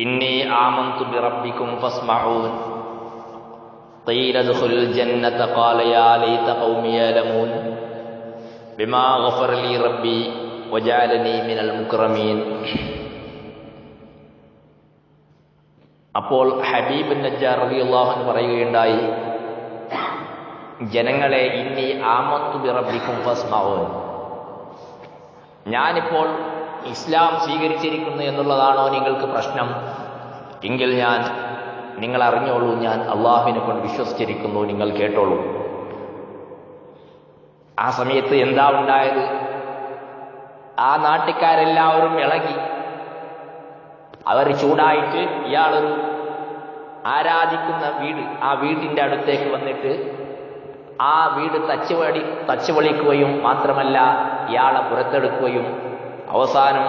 ഇന്നി ആമന്തു ബിറബ്ബികും ഫസ്മഊൻ ഖീല ദഖുൽ ജന്നത ഖാല യാ ലൈത ഖൗമി യഅലമൂൻ ബിമാ ഗഫറ ലി റബ്ബി വജഅലനി മിനൽ മുക്രമീൻ. അപ്പോൾ ഹബീബ് നജ്ജാർ റളിയല്ലാഹു അൻഹു പറയുകയുണ്ടായി, ജനങ്ങളെ, ഇന്നി ആമന്തു ബിറബ്ബികും ഫസ്മഊൻ, ഞാനിപ്പോൾ ഇസ്ലാം സ്വീകരിച്ചിരിക്കുന്നു എന്നുള്ളതാണോ നിങ്ങൾക്ക് പ്രശ്നം? എങ്കിൽ നിങ്ങൾ അറിഞ്ഞോളൂ, ഞാൻ അള്ളാഹുവിനെ കൊണ്ട് വിശ്വസിച്ചിരിക്കുന്നു, നിങ്ങൾ കേട്ടോളൂ. ആ സമയത്ത് എന്താ ഉണ്ടായത്? ആ നാട്ടുകാരെല്ലാവരും ഇളകി. അവർ ചൂടായിട്ട് ഇയാളൊരു ആരാധിക്കുന്ന വീട്, ആ വീടിന്റെ അടുത്തേക്ക് വന്നിട്ട് ആ വീട് തച്ചുപൊളിക്കുകയും മാത്രമല്ല ഇയാളെ പുറത്തെടുക്കുകയും അവസാനം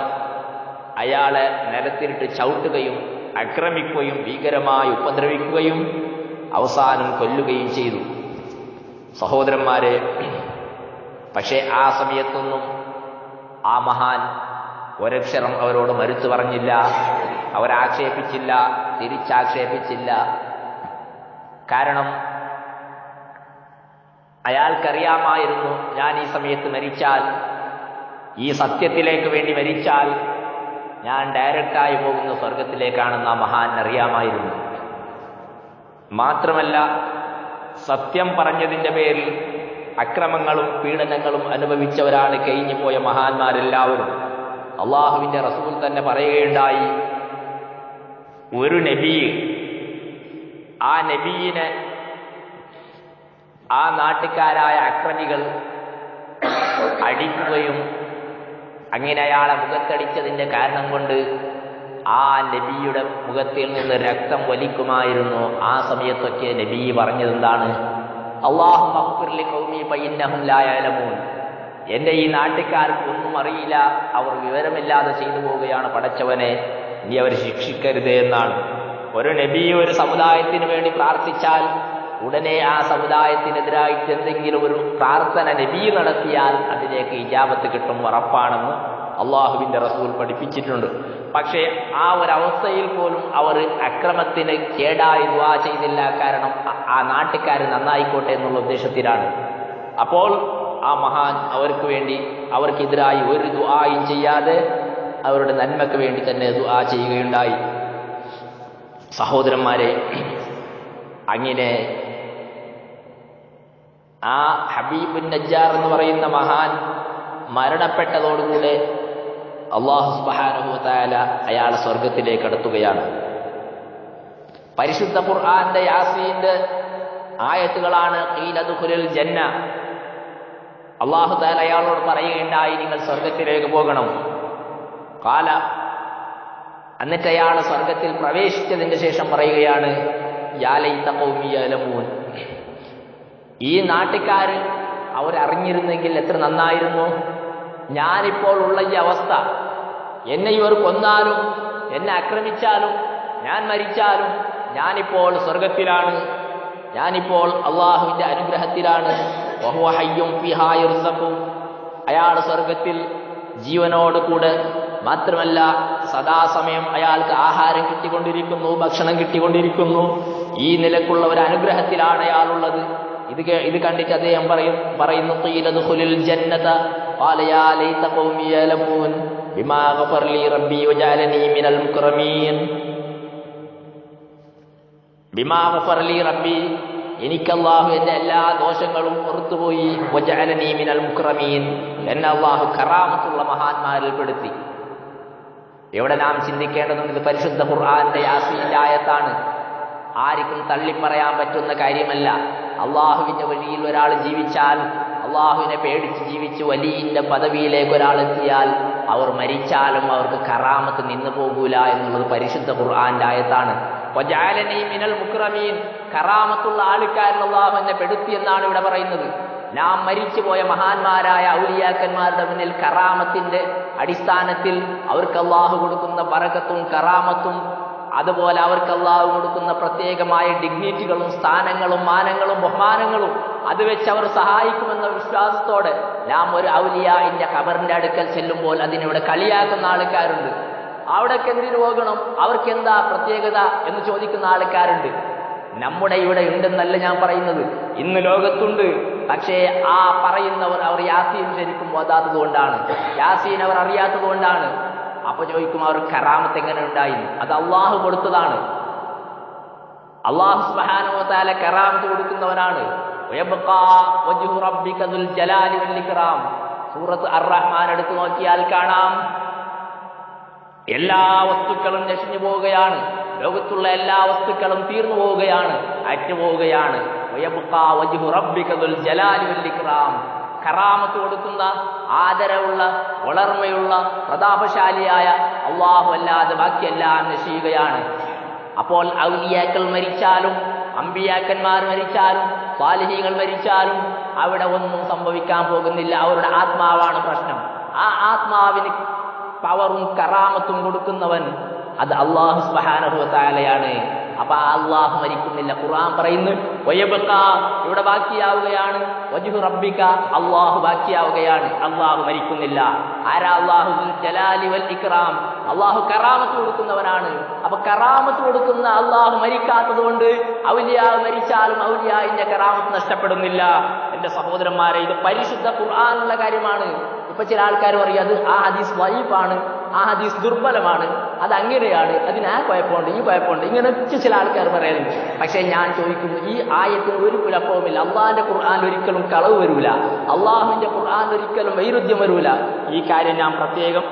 അയാളെ നിലത്തിലിട്ട് ചവിട്ടുകയും ആക്രമിക്കുകയും ഭീകരമായി ഉപദ്രവിക്കുകയും അവസാനം കൊല്ലുകയും ചെയ്തു. സഹോദരന്മാരെ, പക്ഷേ ആ സമയത്തൊന്നും ആ മഹാൻ ഒരക്ഷരം അവരോട് മറുത്തു പറഞ്ഞില്ല, അവരാക്ഷേപിച്ചില്ല, തിരിച്ചാക്ഷേപിച്ചില്ല. കാരണം അയാൾക്കറിയാമായിരുന്നു, ഞാൻ ഈ സമയത്ത് മരിച്ചാൽ, ഈ സത്യത്തിലേക്ക് വേണ്ടി മരിച്ചാൽ ഞാൻ ഡയറക്റ്റായി പോകുന്ന സ്വർഗത്തിലേക്കാണെന്ന് ആ മഹാൻ അറിയാമായിരുന്നു. മാത്രമല്ല, സത്യം പറഞ്ഞതിൻ്റെ പേരിൽ അക്രമങ്ങളും പീഡനങ്ങളും അനുഭവിച്ചവരാണ് കഴിഞ്ഞുപോയ മഹാന്മാരെല്ലാവരും. അള്ളാഹുവിൻ്റെ റസൂൽ തന്നെ പറയുകയുണ്ടായി, ഒരു നബി, ആ നബിയിനെ ആ നാട്ടുകാരായ അക്രമികൾ അടിക്കുകയും അങ്ങനെ അയാളെ മുഖത്തടിച്ചതിൻ്റെ കാരണം കൊണ്ട് ആ നബിയുടെ മുഖത്തിൽ നിന്ന് രക്തം വലിക്കുമായിരുന്നു. ആ സമയത്തൊക്കെ നബി പറഞ്ഞതെന്താണ്? അല്ലാഹുമ്മ ഗ്ഫിർ ലി ഖൗമി ഫഇന്നഹും ലാ യഅലമൂൻ, എൻ്റെ ഈ നാട്ടുകാർക്ക് ഒന്നും അറിയില്ല, അവർ വിവരമില്ലാതെ ചെയ്തു പോവുകയാണ്, പടച്ചവനെ നീ അവർ ശിക്ഷിക്കരുതേ എന്നാണ്. ഒരു നബി ഒരു സമുദായത്തിന് വേണ്ടി പ്രാർത്ഥിച്ചാൽ ഉടനെ ആ സമുദായത്തിനെതിരായിട്ട് എന്തെങ്കിലും ഒരു പ്രാർത്ഥന നബി നടത്തിയാൽ അതിലേക്ക് ഇജാബത്ത് കിട്ടും, ഉറപ്പാണെന്ന് അള്ളാഹുവിൻ്റെ റസൂൽ പഠിപ്പിച്ചിട്ടുണ്ട്. പക്ഷേ ആ ഒരവസ്ഥയിൽ പോലും അവർ അക്രമത്തിന് കേടായി ദുആ ചെയ്തില്ല. കാരണം ആ നാട്ടുകാർ നന്നായിക്കോട്ടെ എന്നുള്ള ഉദ്ദേശത്തിലാണ്. അപ്പോൾ ആ മഹാൻ അവർക്ക് വേണ്ടി, അവർക്കെതിരായി ഒരു ദുആയും ചെയ്യാതെ അവരുടെ നന്മയ്ക്ക് വേണ്ടി തന്നെ ദുആ ചെയ്യുകയുണ്ടായി. സഹോദരന്മാരെ, അങ്ങനെ ആ ഹബീബ് നജ്ജാർ എന്ന് പറയുന്ന മഹാൻ മരണപ്പെട്ടതോടുകൂടെ അല്ലാഹു സുബ്ഹാനഹു വ തആല അയാളെ സ്വർഗത്തിലേക്ക് അടുത്തുകയാണ്. പരിശുദ്ധ ഖുർആന്റെ യാസീന്റെ ആയത്തുകളാണ് ഖീല ദുഖുലുൽ ജന്ന. അല്ലാഹു തആല അയാളോട് പറയുകയുണ്ടായി, നിങ്ങൾ സ്വർഗത്തിലേക്ക് പോകണം. ഖാല, എന്നിട്ട് അയാൾ സ്വർഗത്തിൽ പ്രവേശിച്ചതിന് ശേഷം പറയുകയാണ്, യാ ലൈത ഖൗമി യഅലമൂൻ, ഈ നാട്ടുകാർ അവരറിഞ്ഞിരുന്നെങ്കിൽ എത്ര നന്നായിരുന്നു. ഞാനിപ്പോൾ ഉള്ള ഈ അവസ്ഥ, എന്നെ ഇവർ കൊന്നാലും എന്നെ ആക്രമിച്ചാലും ഞാൻ മരിച്ചാലും ഞാനിപ്പോൾ സ്വർഗത്തിലാണ്, ഞാനിപ്പോൾ അള്ളാഹുവിൻ്റെ അനുഗ്രഹത്തിലാണ്. വഹുവ ഹയ്യും ഫിഹാ യുർസഖു, അയാൾ സ്വർഗത്തിൽ ജീവനോട് കൂടെ മാത്രമല്ല സദാസമയം അയാൾക്ക് ആഹാരം കിട്ടിക്കൊണ്ടിരിക്കുന്നു, ഭക്ഷണം കിട്ടിക്കൊണ്ടിരിക്കുന്നു. ഈ നിലക്കുള്ള ഒരു അനുഗ്രഹത്തിലാണ് അയാളുള്ളത്. ഇത് കണ്ടിട്ട് അദ്ദേഹം പറയുന്നു, ഖീല ദുഖുലുൽ ജന്നത ഖാല യാ ലൈത ഖൗമി യഅലമൂൻ ബിമാ ഗഫറ ലി റബ്ബി വജഅലനി മിനൽ മുക്രമീൻ. ബിമാ ഗഫറ ലി റബ്ബി, എനിക്ക് അല്ലാഹു എൻ്റെ എല്ലാ ദോഷങ്ങളും പുറത്തുപോയി. വജഅലനി മിനൽ മുക്രമീൻ, എന്നെ അല്ലാഹു കറാമത്തുള്ള മഹാന്മാരിൽ പെടുത്തി. എവിടെ നാം ചിന്തിക്കേണ്ടതുണ്ട്, ഇത് പരിശുദ്ധ ഖുർആന്റെ യാസീന്റെ ആയത്താണ്. ആർക്കും തള്ളിപ്പറയാൻ പറ്റുന്ന കാര്യമല്ല. അള്ളാഹുവിന്റെ വഴിയിൽ ഒരാൾ ജീവിച്ചാൽ, അള്ളാഹുവിനെ പേടിച്ച് ജീവിച്ച് വലിയ പദവിയിലേക്ക് ഒരാൾ എത്തിയാൽ, അവർ മരിച്ചാലും അവർക്ക് കറാമത്ത് നിന്നു പോകൂല എന്നുള്ളത് പരിശുദ്ധ ഖുർആന്റെ ആയത്താണ്. വജഅലനി മിനൽ മുക്രമീൻ, കറാമത്തുള്ള ആൾക്കാരിൽ അള്ളാഹു എന്നെ പെടുത്തി എന്നാണ് ഇവിടെ പറയുന്നത്. നാം മരിച്ചുപോയ മഹാന്മാരായ ഔലിയാക്കന്മാരുടെ മുന്നിൽ കറാമത്തിന്റെ അടിസ്ഥാനത്തിൽ അവർക്ക് അള്ളാഹു കൊടുക്കുന്ന ബറകത്തും കറാമത്തും, അതുപോലെ അവർക്ക് അള്ളാഹു കൊടുക്കുന്ന പ്രത്യേകമായ ഡിഗ്നിറ്റികളും സ്ഥാനങ്ങളും മാനങ്ങളും ബഹുമാനങ്ങളും അത് വെച്ച് അവർ സഹായിക്കുമെന്ന വിശ്വാസത്തോടെ നാം ഒരു ഔലിയാഇന്റെ ഖബറിന്റെ അടുക്കൽ ചെല്ലുമ്പോൾ അതിനിവിടെ കളിയാക്കുന്ന ആൾക്കാരുണ്ട്. അവിടേക്ക് എന്തിനു പോകണം, അവർക്ക് എന്താ പ്രത്യേകത എന്ന് ചോദിക്കുന്ന ആൾക്കാരുണ്ട്. നമ്മുടെ ഇവിടെ ഉണ്ടെന്നല്ല ഞാൻ പറയുന്നത്, ഇന്ന് ലോകത്തുണ്ട്. പക്ഷേ ആ പറയുന്നവർ അവർ യാസീൻ ശരിക്കും ഓതാത്തത് കൊണ്ടാണ്, യാസീൻ അവർ അറിയാത്തത് കൊണ്ടാണ്. അപ്പൊ ചോദിക്കും അവർ കറാമത്ത് എങ്ങനെ ഉണ്ടായി? അത് അള്ളാഹു കൊടുത്തതാണ്. അള്ളാഹു സുബ്ഹാനഹു വ തആല കറാമത്ത് കൊടുക്കുന്നവനാണ്. സൂറത്ത് അർ-റഹ്മാൻ എടുത്തു നോക്കിയാൽ കാണാം, എല്ലാ വസ്തുക്കളും നശിഞ്ഞു പോവുകയാണ്, ലോകത്തുള്ള എല്ലാ വസ്തുക്കളും തീർന്നു പോവുകയാണ്, അറ്റുപോവുകയാണ്. കറാമത്ത് കൊടുക്കുന്ന ആദരവുള്ള വളർമയുള്ള പ്രതാപശാലിയായ അള്ളാഹു അല്ലാതെ ബാക്കിയെല്ലാം നശിക്കുകയാണ്. അപ്പോൾ ഔലിയാക്കൾ മരിച്ചാലും അമ്പിയാക്കന്മാർ മരിച്ചാലും സാലിഹീങ്ങൾ മരിച്ചാലും അവിടെ ഒന്നും സംഭവിക്കാൻ പോകുന്നില്ല. അവരുടെ ആത്മാവാണ് പ്രശ്നം. ആ ആത്മാവിന് പവറും കറാമത്തും കൊടുക്കുന്നവൻ അത് അല്ലാഹു സുബ്ഹാനഹു വ തആലയാണ്. അപ്പൊ ആ അള്ളാഹു മരിക്കുന്നില്ല. ഖുർആൻ പറയുന്നു ഇവിടെ ബാക്കിയാവുകയാണ്, വജ്ഹു റബ്ബിക, അള്ളാഹു ബാക്കിയാവുകയാണ്, അള്ളാഹു മരിക്കുന്നില്ല. ആരാ? അല്ലാഹു ദുൽ ജലാലി വൽ ഇക്റാം, അള്ളാഹു കറാമത്ത് കൊടുക്കുന്നവനാണ്. അപ്പൊ കറാമത്ത് കൊടുക്കുന്ന അള്ളാഹു മരിക്കാത്തത് കൊണ്ട് ഔലിയാ മരിച്ചാലും ഔലിയാന്റെ കറാമത്ത് നഷ്ടപ്പെടുന്നില്ല. എന്റെ സഹോദരന്മാരെ, ഇത് പരിശുദ്ധ ഖുർആനുള്ള കാര്യമാണ്. ഇപ്പൊ ചില ആൾക്കാർ പറയും അത് ആ ഹദീസ് വൈഫാണ്, ആ ഹദീസ് ദുർബലമാണ്, അത് അങ്ങനെയാണ്, അതിന് ആ കുഴപ്പമുണ്ട്, ഈ കുഴപ്പമുണ്ട്, ഇങ്ങനെയൊക്കെ ചില ആൾക്കാർ പറയുന്നുണ്ട്. പക്ഷെ ഞാൻ ചോദിക്കുന്നു, ഈ ആയത്തിന് ഒരു കുഴപ്പവുമില്ല. അള്ളാഹിന്റെ ഖുർആൻ ഒരിക്കലും കളവ് വരൂല, അള്ളാഹുവിന്റെ ഖുർആൻ ഒരിക്കലും വൈരുദ്ധ്യം വരൂല. ഈ കാര്യം ഞാൻ പ്രത്യേകം